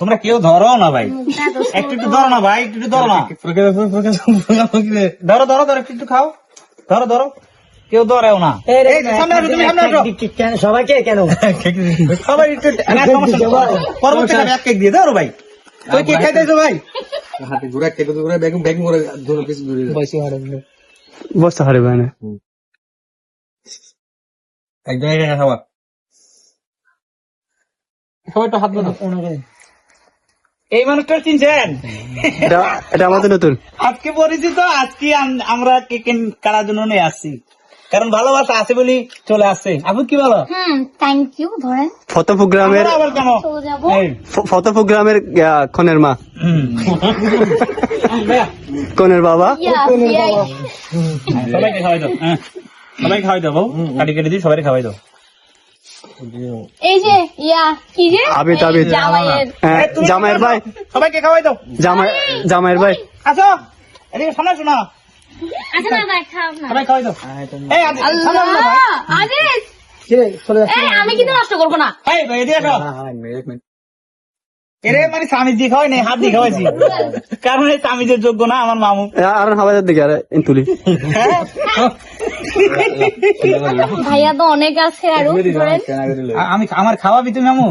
তোমরা কেউ ধরো না ভাই, একটু ধরো না ভাই, একটু ধরো না, ধরো ধরো ধরো, একটু খাও, ধরো ধরো, কেউ ধরেও না। সবাইকে কেন সবাই একটু পরবর্তী এক কেক দিয়ে ধরো ভাই। তুই কেক খাইতেছো ভাই? হাতে ঘুরা কেটে ঘুরা ব্যাগ ব্যাগ করে ধরে পিস ঘুরে বসতে পারে ভাই না একদম একা খাওয়া সবাই তো হাত বাঁধো। এই মানুষটা চিনছেন? এটা আমাদের নতুন আজকে পরিচিত, আজকে আমরা কেক কাটার জন্য নিয়ে আসছি, কারণ ভালোবাসা আছে বলি চলে আসছে। আপনি কি বলো? Thank you. ধরেন ফতেপুর গ্রামের আবার কেন? চলে যাবো। এই, ফতেপুর গ্রামের কনের মা কনের বাবা ইয়াই। সবাইকে খাওয়াই দাও, হ্যাঁ সবাইকে খাওয়াই দাও বউ, কাটি কেটে দিই, সবাই খাওয়াই দাও। এই যে কি যে আবিদ আবিদ জামাইয়ের জামাইয়ের ভাই, সবাইকে খাওয়াই দাও। জামাইয়ের ভাই আসো এদিকে, শোনা শোনা, আচ্ছা না না খাও না। সবাই খাওয়াই দাও। এই আদি, শোনো, শোনো ভাই। আদিত এই আমি কিন্তু নষ্ট করবো না। এই ভাই এদিকে আসো। এরে মানে স্বামী দিয়ে খাওয়াই নাই, হাত দিয়ে খাওয়াইছি, কারণ এই স্বামীদের যোগ্য না আমার মামু। আর হাওয়াজের দিকে আরে তুলি ভাইয়া তো অনেক আছে আরো। ধরেন আমি আমার খাওয়াবি তুমি মামু?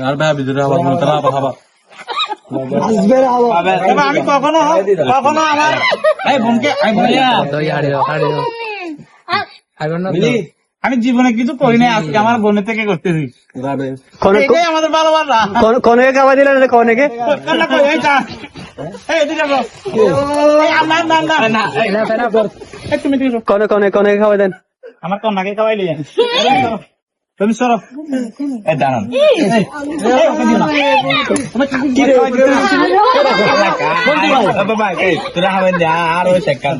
আর ভাই ভিতরে আবার তারা আবার খাবা এবার আমি কখনো কখনো আমার এই বোনকে আমি জীবনে কিছু করি নাই, আজকে আমার বোনের থেকে করতেছি। এটাই আমাদের ভালোবাসা। কনেকে খাওয়া দিলেন কনেকে কান্না কই, এই যা। এই এদিকে আসো। এই না, এই তুমি এদিকে আসো। কনেকে খাওয়া দেন আমার কন্যাকে খাওয়াইলি তুমি সরো। এই দাঁড়ান, তোরা খাবেন আর ওই সেকান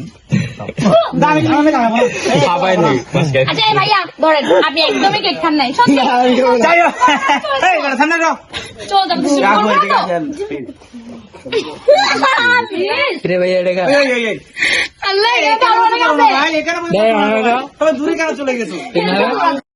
আচ্ছা এই ভাইয়া ধরেন আপনি একদমই কেক খান নাই সত্যি। চল যাবো। আল্লাহ এটা ভালো লাগে। দূরে কেন চলে গেছো?